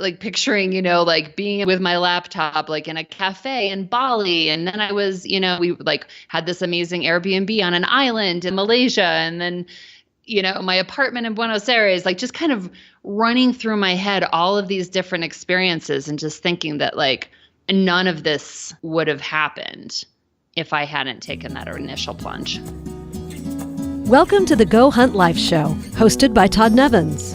like picturing, like being with my laptop, like in a cafe in Bali. And then I was, we like had this amazing Airbnb on an island in Malaysia. And then, my apartment in Buenos Aires, like just kind of running through my head all of these different experiences and just thinking that like none of this would have happened if I hadn't taken that initial plunge. Welcome to the Go Hunt Life Show, hosted by Todd Nevins.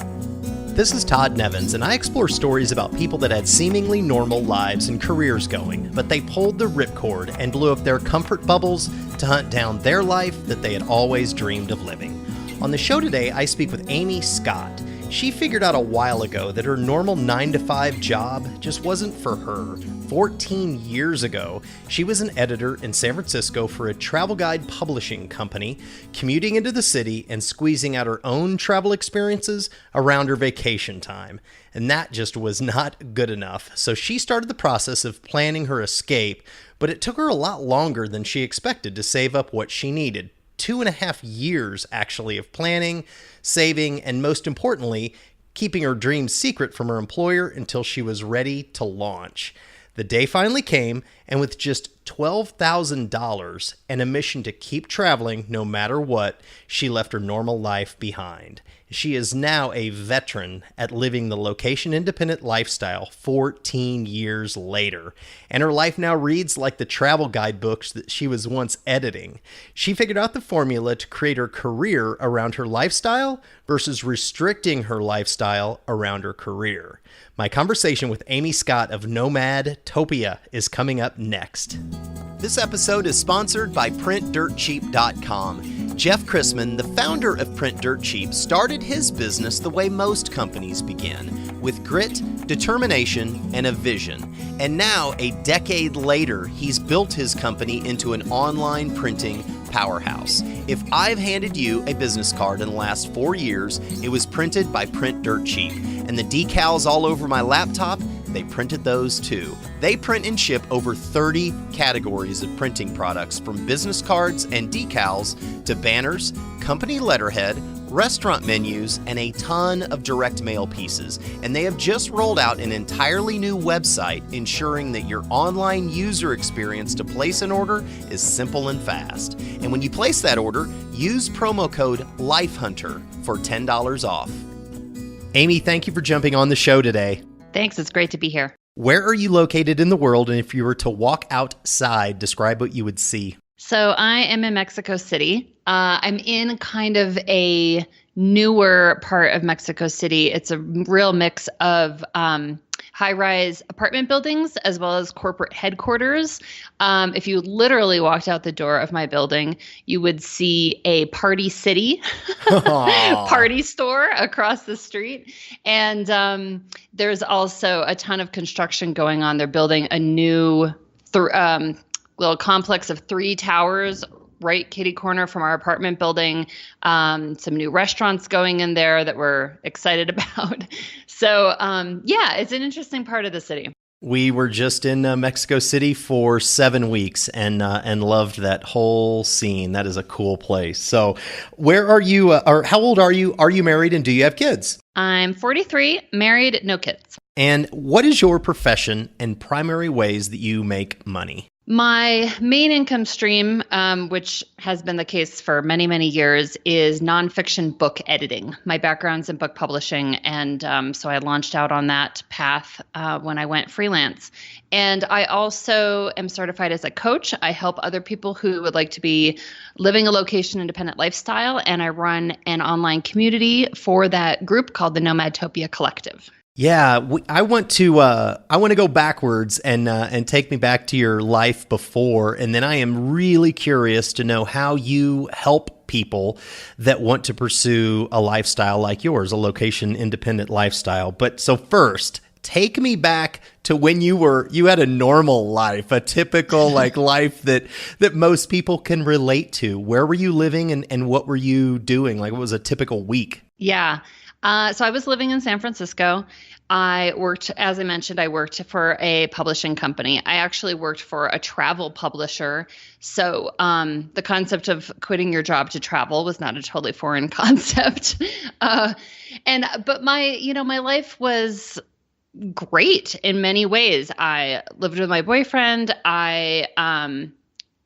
This is Todd Nevins, and I explore stories about people that had seemingly normal lives and careers going, but they pulled the ripcord and blew up their comfort bubbles to hunt down their life that they had always dreamed of living. On the show today, I speak with Amy Scott. She figured out a while ago that her normal 9-to-5 job just wasn't for her. 14 years ago, she was an editor in San Francisco for a travel guide publishing company, commuting into the city and squeezing out her own travel experiences around her vacation time. And that just was not good enough. So she started the process of planning her escape, but it took her a lot longer than she expected to save up what she needed. 2.5 years, actually, of planning, saving, and most importantly, keeping her dreams secret from her employer until she was ready to launch. The day finally came, and with just $12,000 and a mission to keep traveling no matter what, she left her normal life behind. She is now a veteran at living the location-independent lifestyle 14 years later, and her life now reads like the travel guidebooks that she was once editing. She figured out the formula to create her career around her lifestyle versus restricting her lifestyle around her career. My conversation with Amy Scott of Nomad Topia is coming up next. This episode is sponsored by PrintDirtCheap.com. Jeff Chrisman, the founder of Print Dirt Cheap, started his business the way most companies begin, with grit, determination, and a vision. And now, a decade later, he's built his company into an online printing powerhouse. If I've handed you a business card in the last 4 years, it was printed by Print Dirt Cheap. And the decals all over my laptop, they printed those too. They print and ship over 30 categories of printing products, from business cards and decals to banners, company letterhead, restaurant menus, and a ton of direct mail pieces. And they have just rolled out an entirely new website, ensuring that your online user experience to place an order is simple and fast. And when you place that order, use promo code LifeHunter for $10 off. Amy, thank you for jumping on the show today. Thanks. It's great to be here. Where are you located in the world? And if you were to walk outside, describe what you would see. So I am in Mexico City. I'm in kind of a newer part of Mexico City. It's a real mix of high-rise apartment buildings as well as corporate headquarters. If you literally walked out the door of my building, you would see a Party City party store across the street. And there's also a ton of construction going on. They're building a new little complex of 3 towers right kitty corner from our apartment building. Some new restaurants going in there that we're excited about. So it's an interesting part of the city. We were just in Mexico City for 7 weeks and loved that whole scene. That is a cool place. So where are you, or how old are you? Are you married, and do you have kids? I'm 43, married, no kids. And what is your profession and primary ways that you make money? My main income stream, which has been the case for many, many years, is nonfiction book editing. My background's in book publishing, and so I launched out on that path when I went freelance. And I also am certified as a coach. I help other people who would like to be living a location-independent lifestyle, and I run an online community for that group called the Nomad Topia Collective. Yeah, I want to go backwards and take me back to your life before, and then I am really curious to know how you help people that want to pursue a lifestyle like yours, a location independent lifestyle. But so first, take me back to when you had a normal life, a typical life that most people can relate to. Where were you living and what were you doing? What was a typical week? Yeah. So I was living in San Francisco. I worked, as I mentioned, for a publishing company. I actually worked for a travel publisher. So the concept of quitting your job to travel was not a totally foreign concept. But my life was great in many ways. I lived with my boyfriend. I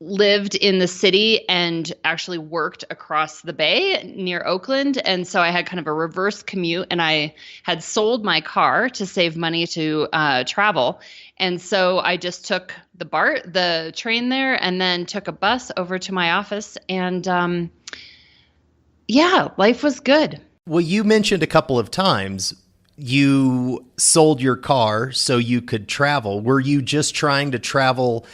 lived in the city and actually worked across the bay near Oakland. And so I had kind of a reverse commute, and I had sold my car to save money to travel. And so I just took the train there and then took a bus over to my office. And yeah, life was good. Well, you mentioned a couple of times you sold your car so you could travel. Were you just trying to travel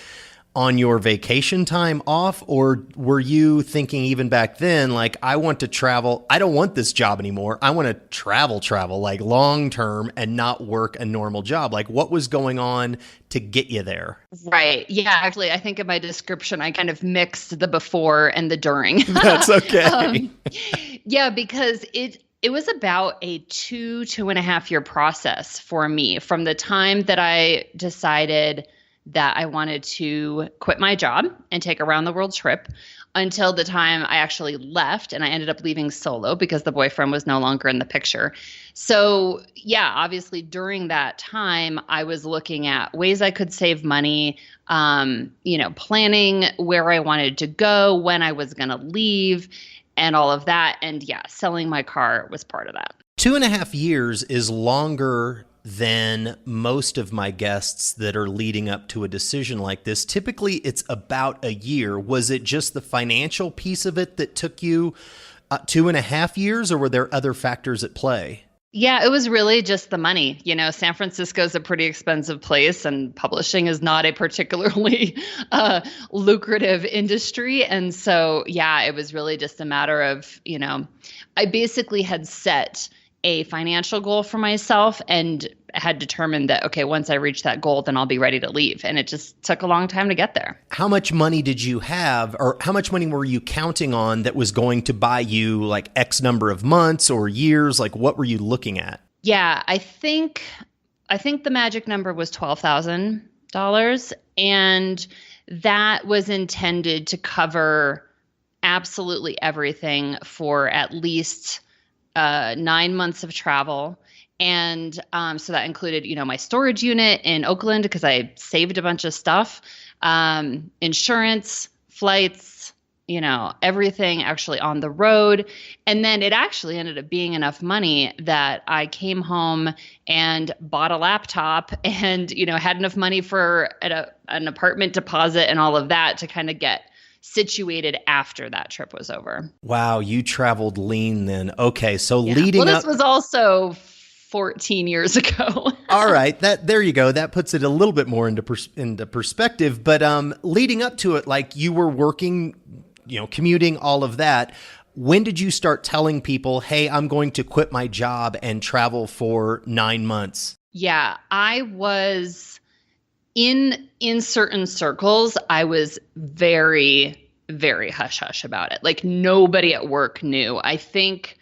on your vacation time off, or were you thinking even back then, like, I want to travel, I don't want this job anymore, I want to travel like long term and not work a normal job? Like, what was going on to get you there? Right. Yeah, actually, I think in my description I kind of mixed the before and the during. That's okay. Yeah, because it was about a 2.5 year process for me from the time that I decided that I wanted to quit my job and take a round the world trip until the time I actually left, and I ended up leaving solo because the boyfriend was no longer in the picture. So yeah, obviously during that time, I was looking at ways I could save money, planning where I wanted to go, when I was going to leave, and all of that. And yeah, selling my car was part of that. 2.5 years is longer than most of my guests that are leading up to a decision like this. Typically, it's about a year. Was it just the financial piece of it that took you 2.5 years, or were there other factors at play? Yeah, it was really just the money. San Francisco is a pretty expensive place, and publishing is not a particularly lucrative industry. And so, yeah, it was really just a matter of, I basically had set a financial goal for myself and had determined that, okay, once I reach that goal, then I'll be ready to leave. And it just took a long time to get there. How much money did you have, or how much money were you counting on that was going to buy you like X number of months or years? Like, what were you looking at? Yeah, I think the magic number was $12,000, and that was intended to cover absolutely everything for at least 9 months of travel. And so that included, my storage unit in Oakland because I saved a bunch of stuff, insurance, flights, everything actually on the road. And then it actually ended up being enough money that I came home and bought a laptop and, had enough money for an apartment deposit and all of that to kind of get situated after that trip was over. Wow, you traveled lean then. Okay, so yeah. leading up... Well, this was also 14 years ago. All right, there you go. That puts it a little bit more into perspective. But leading up to it, like you were working, commuting, all of that. When did you start telling people, hey, I'm going to quit my job and travel for 9 months? Yeah, I was... In certain circles, I was very, very hush-hush about it. Like nobody at work knew. I think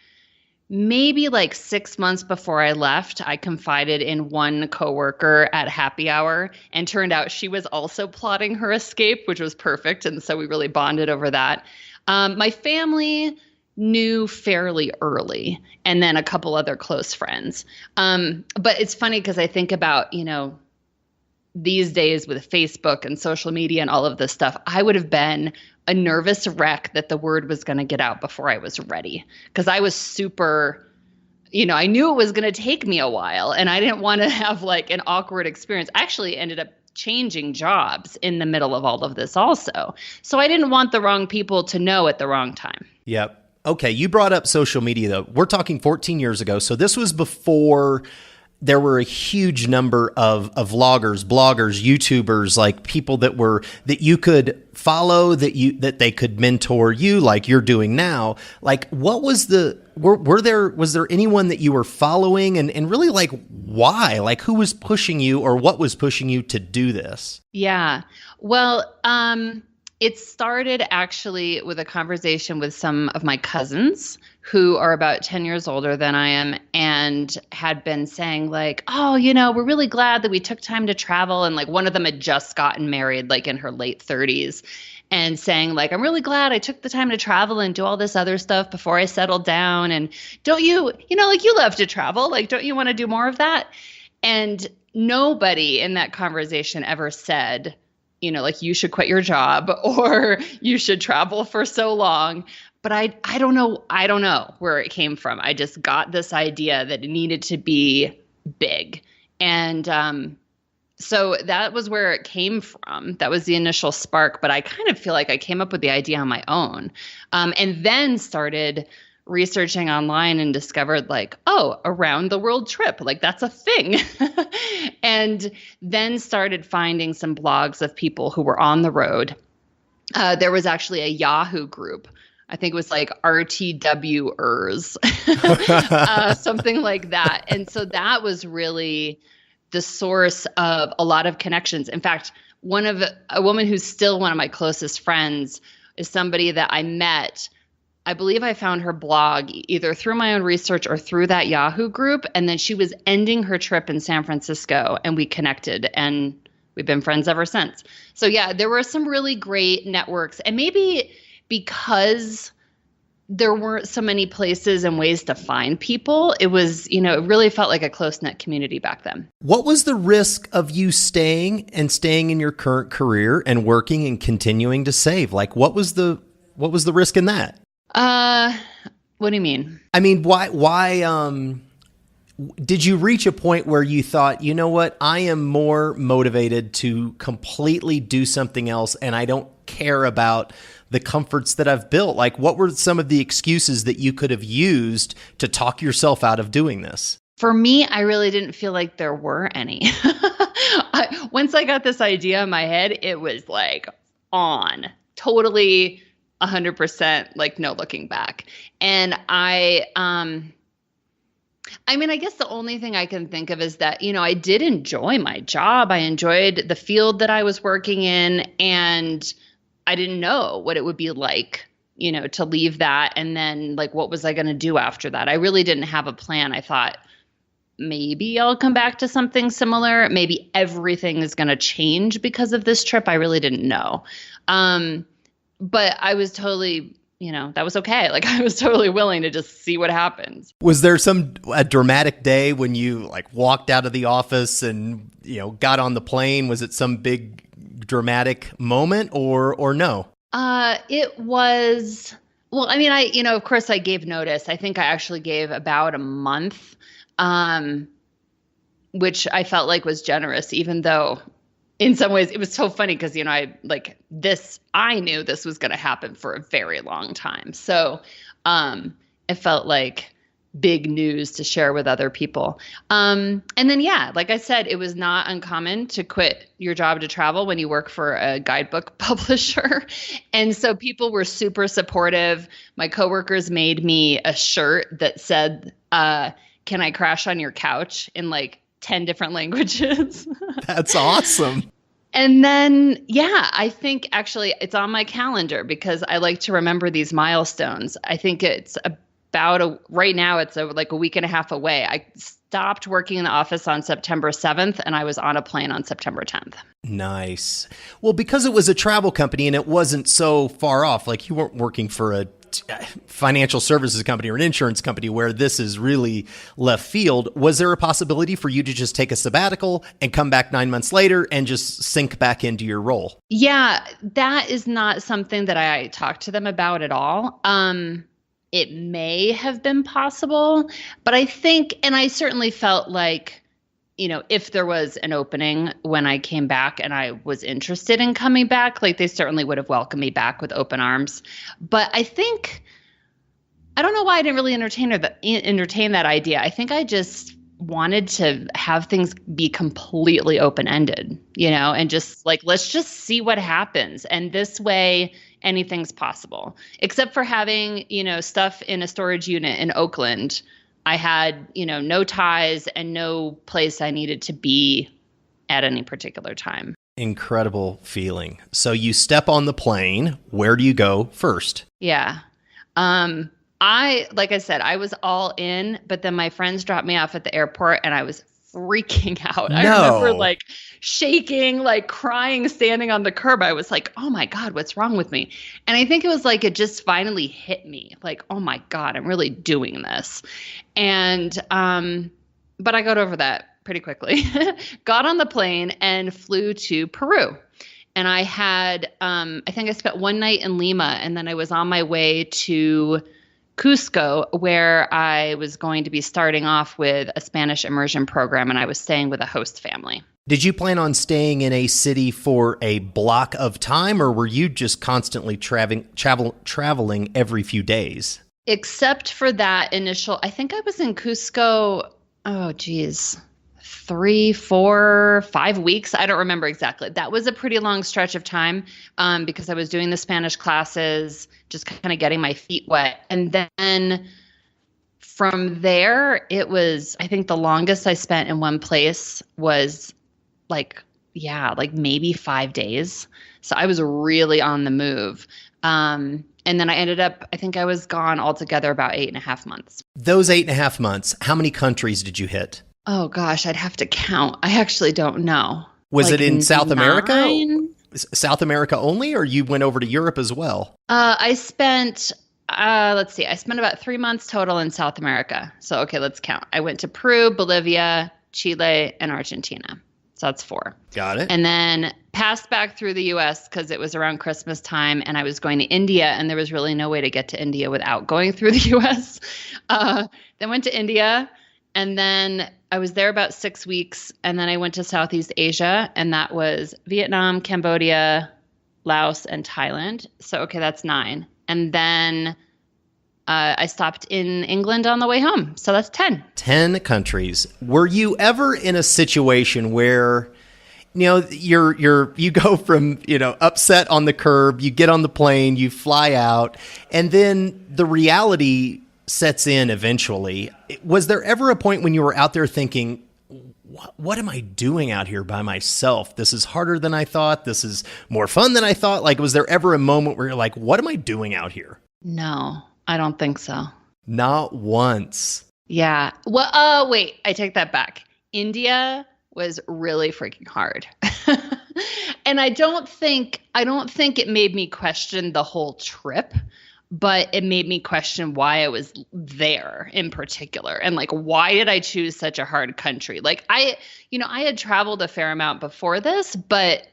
maybe like 6 months before I left, I confided in one coworker at happy hour, and turned out she was also plotting her escape, which was perfect. And so we really bonded over that. My family knew fairly early, and then a couple other close friends. But it's funny because I think about, these days with Facebook and social media and all of this stuff, I would have been a nervous wreck that the word was going to get out before I was ready. Because I was super, I knew it was going to take me a while, and I didn't want to have like an awkward experience. I actually ended up changing jobs in the middle of all of this also. So I didn't want the wrong people to know at the wrong time. Yep. Okay, you brought up social media though. We're talking 14 years ago. So this was before there were a huge number of vloggers, bloggers, YouTubers, like people that you could follow, that they could mentor you like you're doing now. Like, what was was there anyone that you were following, and really, like, why? Like, who was pushing you, or what was pushing you to do this? Yeah. Well, it started actually with a conversation with some of my cousins who are about 10 years older than I am, and had been saying like, oh, we're really glad that we took time to travel. And like one of them had just gotten married, like in her late 30s, and saying like, I'm really glad I took the time to travel and do all this other stuff before I settled down. And don't you, like you love to travel, like, don't you want to do more of that? And nobody in that conversation ever said, like you should quit your job or you should travel for so long. But I don't know. I don't know where it came from. I just got this idea that it needed to be big. And so that was where it came from. That was the initial spark. But I kind of feel like I came up with the idea on my own, and then started researching online and discovered a round the world trip, that's a thing. And then started finding some blogs of people who were on the road. There was actually a Yahoo group. I think it was RTWers, something like that. And so that was really the source of a lot of connections. In fact, a woman who's still one of my closest friends is somebody that I met. I believe I found her blog either through my own research or through that Yahoo group. And then she was ending her trip in San Francisco and we connected and we've been friends ever since. So yeah, there were some really great networks, and maybe because there weren't so many places and ways to find people, it was, it really felt like a close-knit community back then. What was the risk of you staying in your current career and working and continuing to save? What was the risk in that? What do you mean? I mean, why, did you reach a point where you thought, you know what, I am more motivated to completely do something else and I don't care about the comforts that I've built? What were some of the excuses that you could have used to talk yourself out of doing this? For me, I really didn't feel like there were any. Once I got this idea in my head, it was on, totally 100%, no looking back. And I guess the only thing I can think of is that, I did enjoy my job. I enjoyed the field that I was working in, and I didn't know what it would be like, to leave that. And then what was I going to do after that? I really didn't have a plan. I thought maybe I'll come back to something similar. Maybe everything is going to change because of this trip. I really didn't know. But I was totally, that was okay. I was totally willing to just see what happens. Was there a dramatic day when you walked out of the office and, got on the plane? Was it some big dramatic moment or no? It was, well, of course I gave notice. I think I actually gave about a month, which I felt was generous, even though in some ways it was so funny because, I knew this was going to happen for a very long time. So, it felt like big news to share with other people. And then, yeah, like I said, it was not uncommon to quit your job to travel when you work for a guidebook publisher. And so people were super supportive. My coworkers made me a shirt that said, can I crash on your couch, in 10 different languages. That's awesome. And then, yeah, I think actually it's on my calendar because I like to remember these milestones. I think it's right now it's a week and a half away. I stopped working in the office on September 7th and I was on a plane on September 10th. Nice. Well, because it was a travel company and it wasn't so far off, you weren't working for a financial services company or an insurance company where this is really left field. Was there a possibility for you to just take a sabbatical and come back 9 months later and just sink back into your role? Yeah, that is not something that I talked to them about at all. It may have been possible, but I think, and I certainly felt if there was an opening when I came back and I was interested in coming back, they certainly would have welcomed me back with open arms. But I don't know why I didn't really entertain that idea. I think I just wanted to have things be completely open-ended, and just let's just see what happens. And this way, anything's possible, except for having, stuff in a storage unit in Oakland. I had, no ties and no place I needed to be at any particular time. Incredible feeling. So you step on the plane. Where do you go first? Yeah. Like I said, I was all in, but then my friends dropped me off at the airport and I was freaking out. No. I remember shaking, crying, standing on the curb. I was oh my God, what's wrong with me? And I think it was it just finally hit me oh my God, I'm really doing this. And, but I got over that pretty quickly. Got on the plane and flew to Peru. And I had, I think I spent one night in Lima, and then I was on my way to Cusco, where I was going to be starting off with a Spanish immersion program, and I was staying with a host family. Did you plan on staying in a city for a block of time, or were you just constantly traveling every few days? Except for that initial, I think I was in Cusco, 3, 4, 5 weeks. I don't remember exactly. That was a pretty long stretch of time because I was doing the Spanish classes, just kind of getting my feet wet. And then from there, it was, I think the longest I spent in one place was like maybe 5 days. So I was really on the move. And then I ended up, I think I was gone altogether about 8.5 months. Those 8.5 months, how many countries did you hit? Oh gosh, I'd have to count. I actually don't know. Was it in South America? 9? South America only, or you went over to Europe as well? I spent, I spent about 3 months total in South America. So, okay, let's count. I went to Peru, Bolivia, Chile, and Argentina. So that's 4. Got it. And then passed back through the U.S. because it was around Christmas time and I was going to India, and there was really no way to get to India without going through the U.S. Then went to India, and then I was there about 6 weeks, and then I went to Southeast Asia, and that was Vietnam, Cambodia, Laos, and Thailand. So, okay, that's 9. And then I stopped in England on the way home. So that's 10. 10 countries. Were you ever in a situation where, you go from, upset on the curb, you get on the plane, you fly out, and then the reality sets in eventually? Was there ever a point when you were out there thinking, what am I doing out here by myself? This is harder than I thought. This is more fun than I thought. Like, was there ever a moment where you're like, what am I doing out here? No, I don't think so. Not once. Yeah. Well, wait, I take that back. India was really freaking hard. And I don't think it made me question the whole trip, but it made me question why I was there in particular. And like, why did I choose such a hard country? Like I had traveled a fair amount before this, but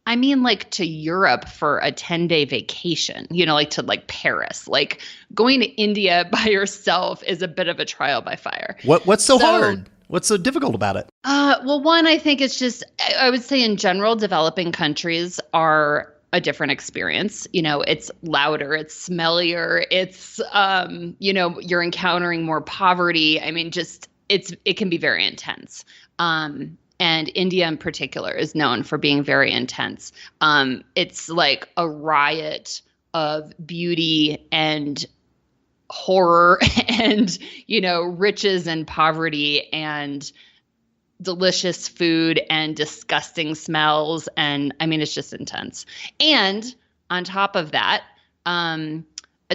I mean, like to Europe for a 10-day vacation, like to like Paris, like going to India by yourself is a bit of a trial by fire. What's so hard? What's so difficult about it? Well, one, I think it's just, I would say in general, developing countries are a different experience. It's louder, it's smellier, it's, you're encountering more poverty. I mean, just, it can be very intense. And India in particular is known for being very intense. It's like a riot of beauty and horror and, riches and poverty and delicious food and disgusting smells. And I mean, it's just intense. And on top of that, a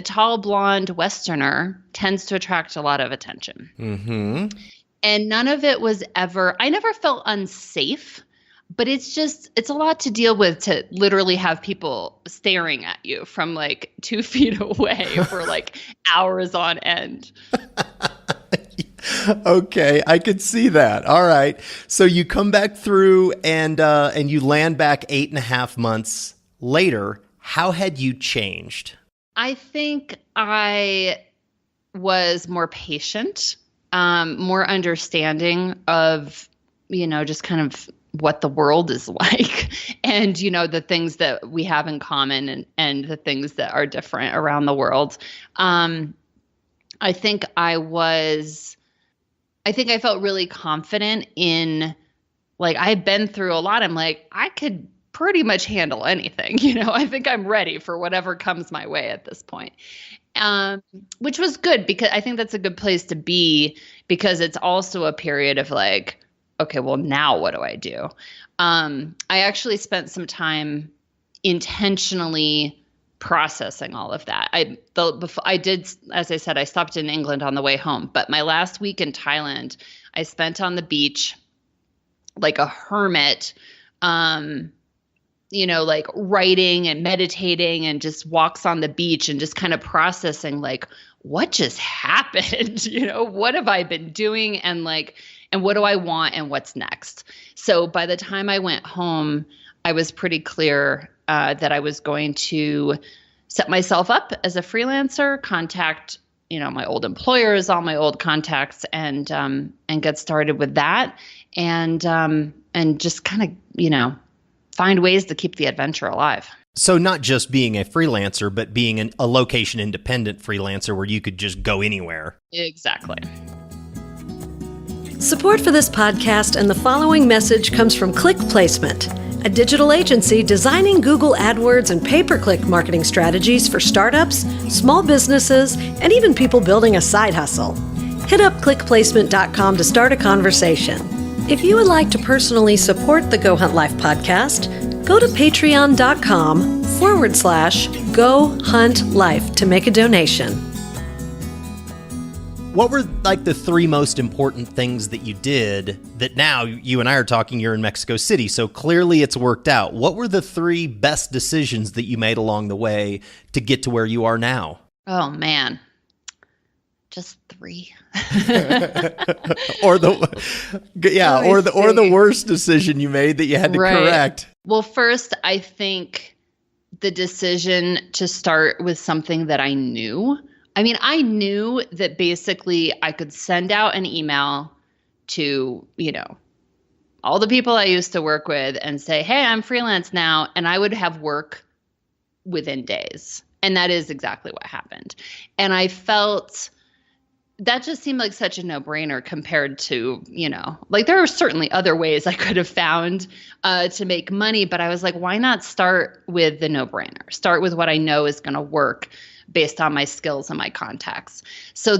tall blonde Westerner tends to attract a lot of attention. Mm-hmm. And none of it was I never felt unsafe, but it's a lot to deal with to literally have people staring at you from like 2 feet away for like hours on end. Okay, I could see that. All right. So you come back through and you land back 8.5 months later. How had you changed? I think I was more patient, more understanding of, just kind of what the world is like and, the things that we have in common and the things that are different around the world. I think I felt really confident in, like, I had been through a lot. I'm like, I could pretty much handle anything. I think I'm ready for whatever comes my way at this point. Which was good because I think that's a good place to be because it's also a period of like, okay, well, now what do I do? I actually spent some time intentionally processing all of that. I did, as I said, I stopped in England on the way home, but my last week in Thailand, I spent on the beach like a hermit, like writing and meditating and just walks on the beach and just kind of processing like, what just happened? What have I been doing? And like, and what do I want and what's next. So by the time I went home, I was pretty clear that I was going to set myself up as a freelancer, contact, my old employers, all my old contacts, and get started with that, and just kind of, find ways to keep the adventure alive. So not just being a freelancer, but being a location independent freelancer where you could just go anywhere. Exactly. Support for this podcast and the following message comes from Click Placement, a digital agency designing Google AdWords and pay-per-click marketing strategies for startups, small businesses, and even people building a side hustle. Hit up clickplacement.com to start a conversation. If you would like to personally support the Go Hunt Life podcast, go to patreon.com/Go Hunt Life to make a donation. What were like the three most important things that you did that now you and I are talking, you're in Mexico City, so clearly it's worked out. What were the three best decisions that you made along the way to get to where you are now? Oh, man. Just three. or the worst decision you made that you had to correct. Well, first, I think the decision to start with something that I knew. I mean, I knew that basically I could send out an email to, all the people I used to work with and say, hey, I'm freelance now, and I would have work within days. And that is exactly what happened. And I felt that just seemed like such a no-brainer compared to, there are certainly other ways I could have found to make money, but I was like, why not start with the no-brainer? Start with what I know is going to work based on my skills and my contacts. So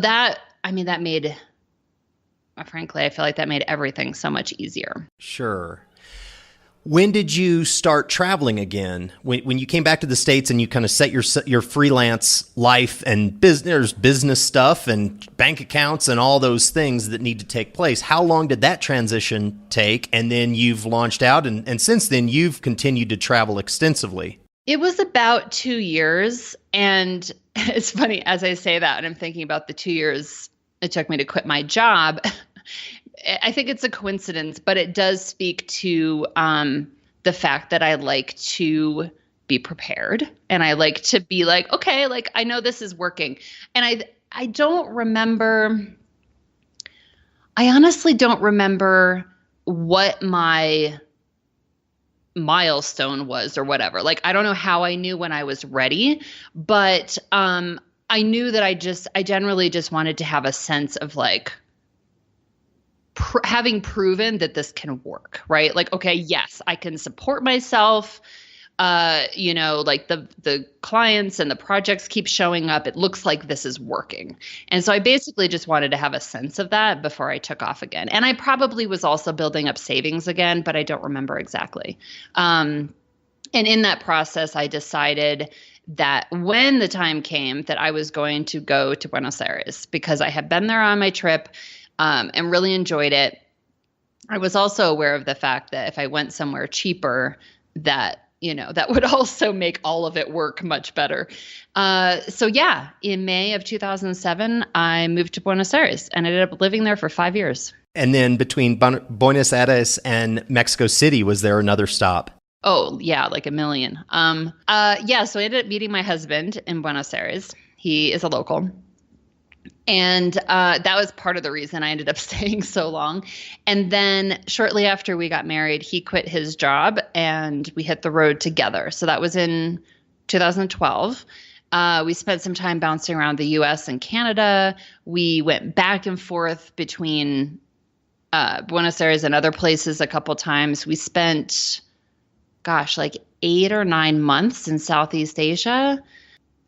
frankly, I feel like that made everything so much easier. Sure. When did you start traveling again? When you came back to the States and you kind of set your freelance life and business stuff and bank accounts and all those things that need to take place, how long did that transition take? And then you've launched out and since then you've continued to travel extensively. It was about 2 years. And it's funny, as I say that, and I'm thinking about the 2 years it took me to quit my job. I think it's a coincidence, but it does speak to the fact that I like to be prepared and I like to be like, okay, like I know this is working. And I honestly don't remember what my milestone was or whatever. Like, I don't know how I knew when I was ready, but I knew that I generally just wanted to have a sense of like, having proven that this can work, right? Like, okay, yes, I can support myself. Like the clients and the projects keep showing up. It looks like this is working. And so I basically just wanted to have a sense of that before I took off again. And I probably was also building up savings again, but I don't remember exactly. And in that process, I decided that when the time came that I was going to go to Buenos Aires because I had been there on my trip and really enjoyed it. I was also aware of the fact that if I went somewhere cheaper, that would also make all of it work much better. In May of 2007, I moved to Buenos Aires and ended up living there for 5 years. And then between Buenos Aires and Mexico City, was there another stop? Oh, yeah, like a million. So I ended up meeting my husband in Buenos Aires. He is a local. And that was part of the reason I ended up staying so long. And then shortly after we got married, he quit his job and we hit the road together. So that was in 2012. We spent some time bouncing around the US and Canada. We went back and forth between Buenos Aires and other places a couple times. We spent, like 8 or 9 months in Southeast Asia.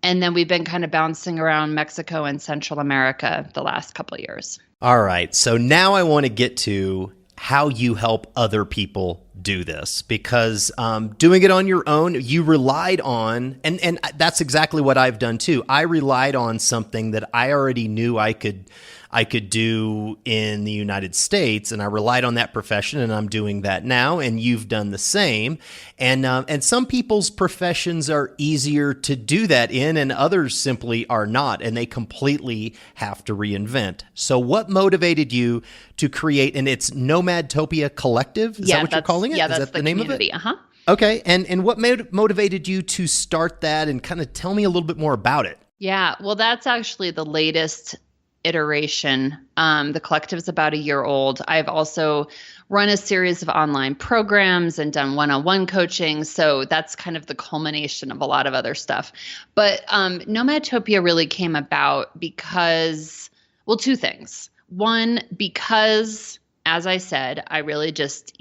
And then we've been kind of bouncing around Mexico and Central America the last couple of years. All right. So now I want to get to how you help other people do this, because doing it on your own, you relied on, and that's exactly what I've done too. I relied on something that I already knew I could I could do in the United States, and I relied on that profession, and I'm doing that now, and you've done the same. And some people's professions are easier to do that in, and others simply are not, and they completely have to reinvent. So what motivated you to create, and it's Nomadtopia Collective? Is that what you're calling it? Yeah, Is that's that the name community. of it? Okay, and what motivated you to start that, and kind of tell me a little bit more about it? Yeah, well, that's actually the latest iteration. The collective is about a year old. I've also run a series of online programs and done one-on-one coaching. So that's kind of the culmination of a lot of other stuff. But Nomadtopia really came about because, well, two things. One, because, as I said, I really just,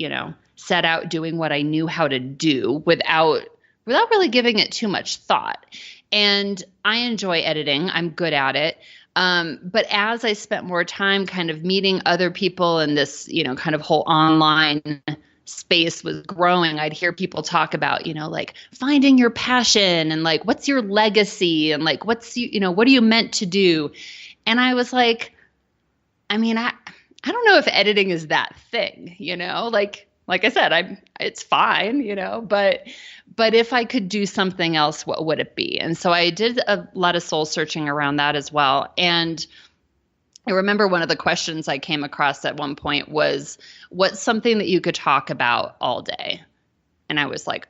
set out doing what I knew how to do without really giving it too much thought. And I enjoy editing. I'm good at it. But as I spent more time kind of meeting other people and this, kind of whole online space was growing, I'd hear people talk about, like finding your passion and like, what's your legacy and like, what are you meant to do? And I was like, I don't know if editing is that thing, like I said, it's fine, but if I could do something else, what would it be? And so I did a lot of soul searching around that as well. And I remember one of the questions I came across at one point was, what's something that you could talk about all day? And I was like,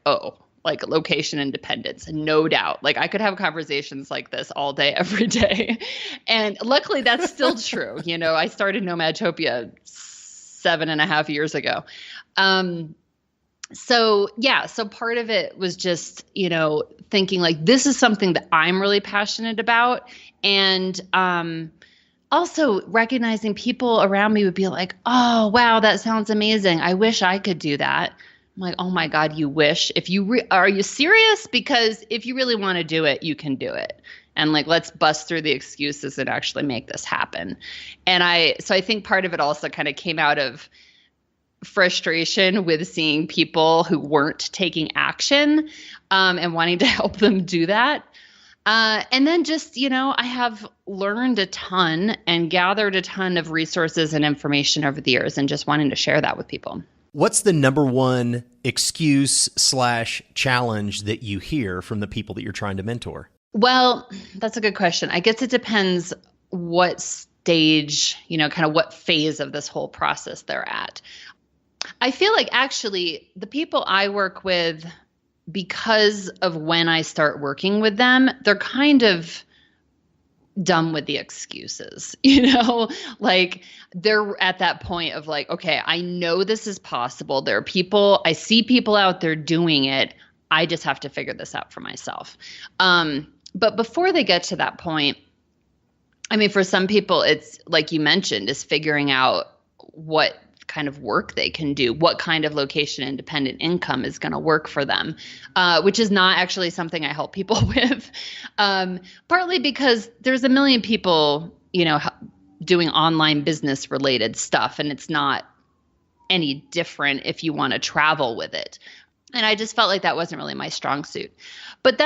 like location independence, no doubt. Like I could have conversations like this all day, every day. And luckily that's still true. I started Nomadtopia 7.5 years ago. So part of it was just, thinking like, this is something that I'm really passionate about. And, also recognizing people around me would be like, oh, wow, that sounds amazing. I wish I could do that. I'm like, oh my God, you wish? If you are you serious? Because if you really want to do it, you can do it. And like, let's bust through the excuses and actually make this happen. And so I think part of it also kind of came out of frustration with seeing people who weren't taking action, and wanting to help them do that. And then just, I have learned a ton and gathered a ton of resources and information over the years and just wanting to share that with people. What's the number one excuse/challenge that you hear from the people that you're trying to mentor? Well, that's a good question. I guess it depends what stage, kind of what phase of this whole process they're at. I feel like actually the people I work with, because of when I start working with them, they're kind of done with the excuses, like they're at that point of like, okay, I know this is possible. There are people, I see people out there doing it. I just have to figure this out for myself. But before they get to that point, for some people, it's like you mentioned, is figuring out what kind of work they can do, what kind of location independent income is going to work for them, which is not actually something I help people with, partly because there's a million people, doing online business related stuff, and it's not any different if you want to travel with it. And I just felt like that wasn't really my strong suit. But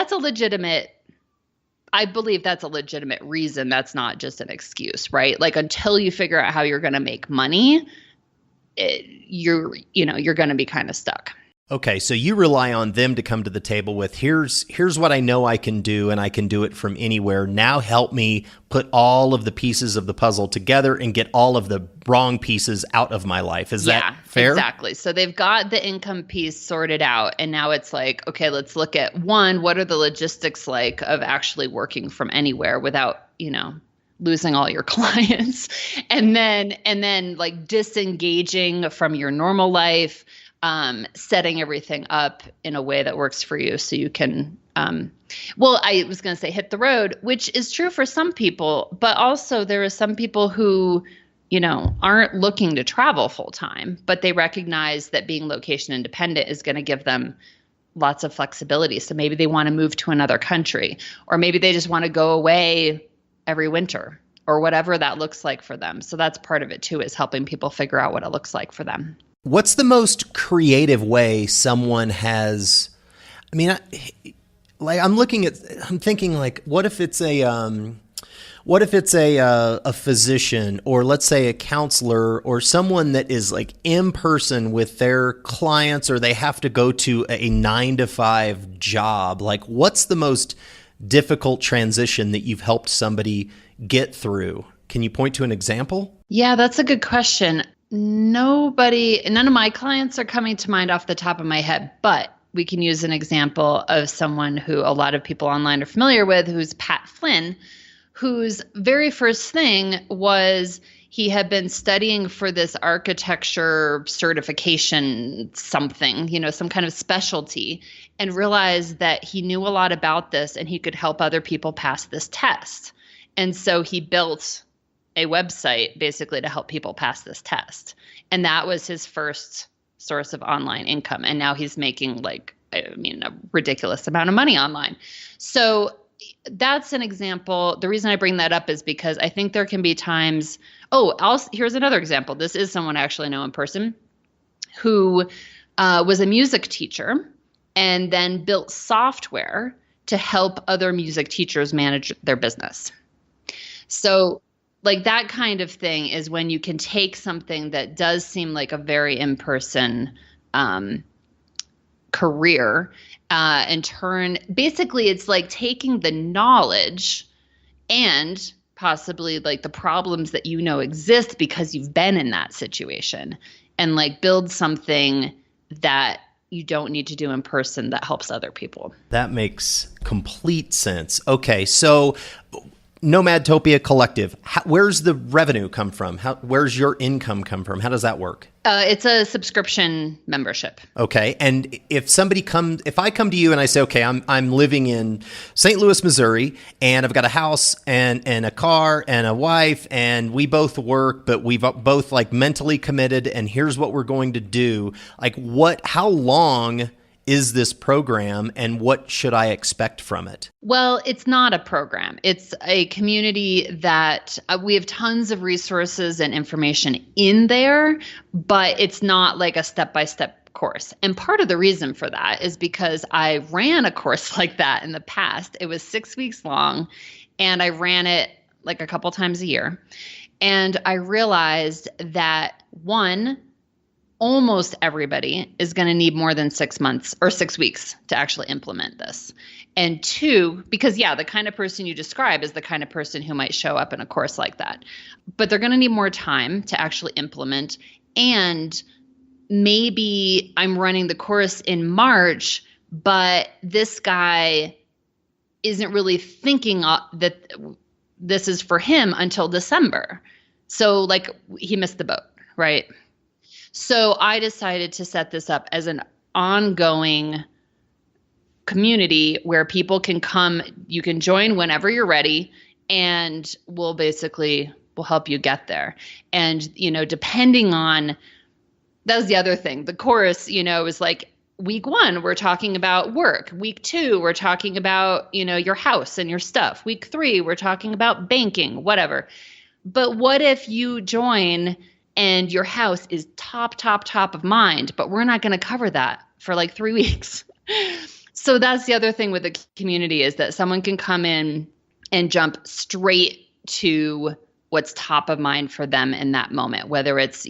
I believe that's a legitimate reason. That's not just an excuse, right? Like until you figure out how you're going to make money, you're going to be kind of stuck. Okay, so you rely on them to come to the table with, here's what I know I can do, and I can do it from anywhere. Now help me put all of the pieces of the puzzle together and get all of the wrong pieces out of my life. Is that fair? Exactly. So they've got the income piece sorted out, and now it's like, okay, let's look at one, what are the logistics like of actually working from anywhere without, losing all your clients, and then like disengaging from your normal life, setting everything up in a way that works for you so you can, I was going to say hit the road, which is true for some people, but also there are some people who, aren't looking to travel full time, but they recognize that being location independent is going to give them lots of flexibility. So maybe they want to move to another country, or maybe they just want to go away every winter, or whatever that looks like for them. So that's part of it too, is helping people figure out what it looks like for them. What's the most creative way someone has, I'm thinking like, what if it's What if it's a physician, or let's say a counselor, or someone that is like in person with their clients, or they have to go to a 9 to 5 job? Like, what's the most difficult transition that you've helped somebody get through? Can you point to an example? Yeah, that's a good question. None of my clients are coming to mind off the top of my head, but we can use an example of someone who a lot of people online are familiar with, who's Pat Flynn, whose very first thing was he had been studying for this architecture certification something, some kind of specialty, and realized that he knew a lot about this and he could help other people pass this test. And so he built a website basically to help people pass this test. And that was his first source of online income. And now he's making a ridiculous amount of money online. So that's an example. The reason I bring that up is because I think there can be times, here's another example. This is someone I actually know in person who was a music teacher and then built software to help other music teachers manage their business. So like that kind of thing is when you can take something that does seem like a very in-person career and basically it's like taking the knowledge and possibly like the problems that exist because you've been in that situation, and like build something that you don't need to do in person that helps other people. That makes complete sense. Okay, so Nomadtopia Collective, where's the revenue come from? Where's your income come from? How does that work? It's a subscription membership. Okay. And if I come to you and I say, okay, I'm living in St. Louis, Missouri, and I've got a house and a car and a wife, and we both work, but we've both like mentally committed, and here's what we're going to do. Like how long is this program, and what should I expect from it? Well, it's not a program. It's a community that we have tons of resources and information in there, but it's not like a step-by-step course. And part of the reason for that is because I ran a course like that in the past. It was 6 weeks long, and I ran it like a couple times a year. And I realized that almost everybody is going to need more than 6 months or 6 weeks to actually implement this. And 2, because the kind of person you describe is the kind of person who might show up in a course like that. But they're going to need more time to actually implement. And maybe I'm running the course in March, but this guy isn't really thinking that this is for him until December. So like he missed the boat, right? So I decided to set this up as an ongoing community where people can come, you can join whenever you're ready, and we'll help you get there. And, depending on, that was the other thing. The course, is like week 1, we're talking about work. Week 2, we're talking about, your house and your stuff. Week 3, we're talking about banking, whatever. But what if you join and your house is top of mind, but we're not going to cover that for like 3 weeks. So that's the other thing with the community, is that someone can come in and jump straight to what's top of mind for them in that moment, whether it's,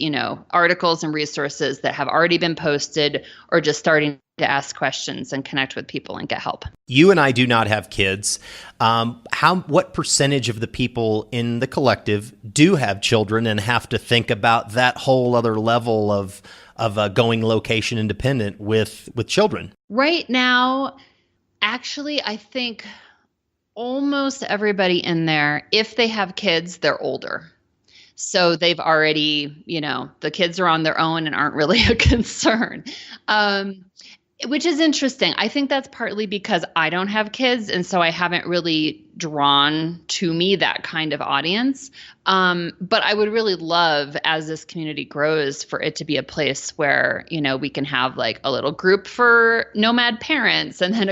articles and resources that have already been posted, or just starting to ask questions and connect with people and get help. You and I do not have kids. What percentage of the people in the collective do have children and have to think about that whole other level of going location independent with children? Right now, actually, I think almost everybody in there, if they have kids, they're older. So they've already, the kids are on their own and aren't really a concern. Which is interesting. I think that's partly because I don't have kids, and so I haven't really drawn to me that kind of audience. But I would really love, as this community grows, for it to be a place where, we can have like a little group for nomad parents, and then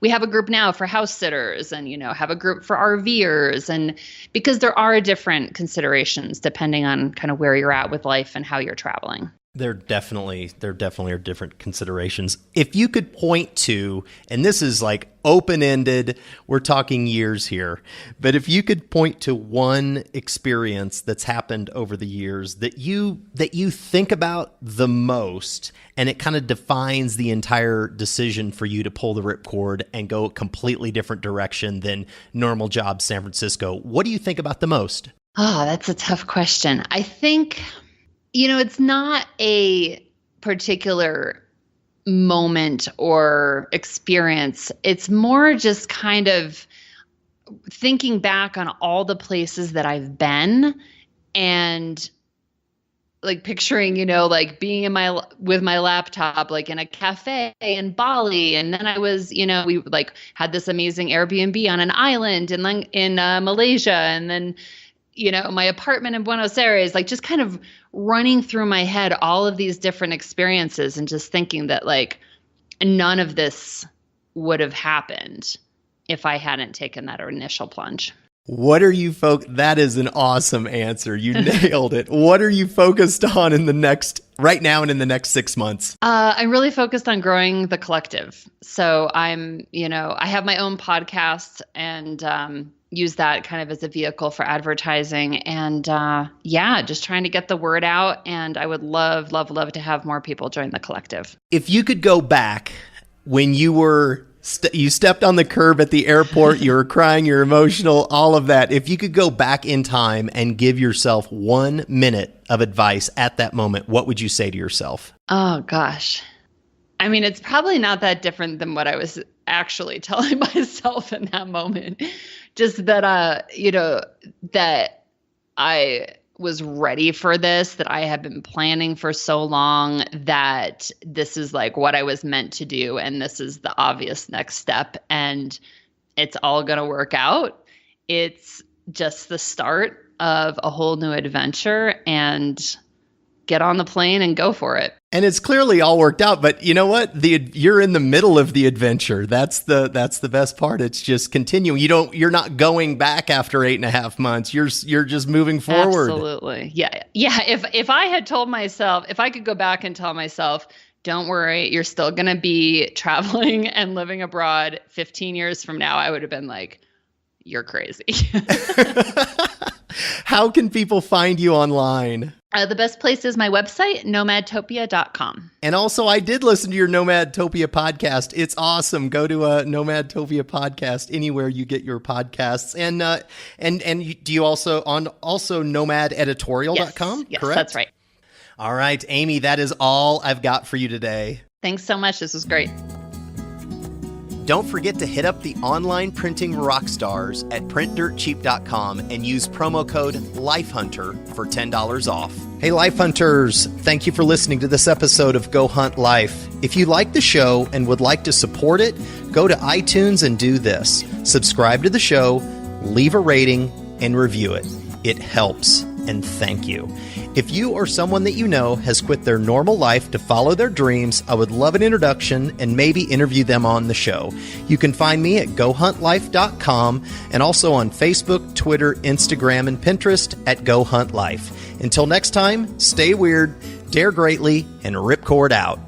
we have a group now for house sitters, and, have a group for RVers. And because there are different considerations depending on kind of where you're at with life and how you're traveling. There definitely are different considerations. If you could point to, and this is like open-ended, we're talking years here, but if you could point to one experience that's happened over the years that you think about the most, and it kind of defines the entire decision for you to pull the ripcord and go a completely different direction than normal job San Francisco, what do you think about the most? Oh, that's a tough question. I think, it's not a particular moment or experience. It's more just kind of thinking back on all the places that I've been and like picturing, like being with my laptop, like in a cafe in Bali. And then I was, we like had this amazing Airbnb on an island in Malaysia. And then, my apartment in Buenos Aires, like just kind of running through my head all of these different experiences and just thinking that like none of this would have happened if I hadn't taken that initial plunge. What are you that is an awesome answer. You nailed it. What are you focused on right now and in the next 6 months? I'm really focused on growing the collective. So I'm, I have my own podcast and use that kind of as a vehicle for advertising and just trying to get the word out. And I would love, love, love to have more people join the collective. If you could go back when you were you stepped on the curb at the airport, you were crying, you're emotional, all of that. If you could go back in time and give yourself 1 minute of advice at that moment, what would you say to yourself? Oh, gosh. I mean, it's probably not that different than what I was actually telling myself in that moment. Just that, that I was ready for this, that I had been planning for so long, that this is like what I was meant to do. And this is the obvious next step. And it's all going to work out. It's just the start of a whole new adventure, and get on the plane and go for it. And it's clearly all worked out, but you know what? You're in the middle of the adventure. That's the best part. It's just continuing. You're not going back after 8.5 months. You're just moving forward. Absolutely. Yeah. Yeah. If I had told myself, if I could go back and tell myself, don't worry, you're still going to be traveling and living abroad 15 years from now, I would have been like, you're crazy. How can people find you online? The best place is my website, nomadtopia.com. And also, I did listen to your Nomadtopia podcast. It's awesome. Go to a Nomadtopia podcast anywhere you get your podcasts. And do you also nomadeditorial.com? Yes, correct? That's right. All right, Amy, that is all I've got for you today. Thanks so much. This was great. Don't forget to hit up the online printing rock stars at printdirtcheap.com and use promo code LifeHunter for $10 off. Hey, Life Hunters, thank you for listening to this episode of Go Hunt Life. If you like the show and would like to support it, go to iTunes and do this. Subscribe to the show, leave a rating, and review it. It helps, and thank you. If you or someone that you know has quit their normal life to follow their dreams, I would love an introduction and maybe interview them on the show. You can find me at gohuntlife.com and also on Facebook, Twitter, Instagram, and Pinterest at Go Hunt Life. Until next time, stay weird, dare greatly, and ripcord out.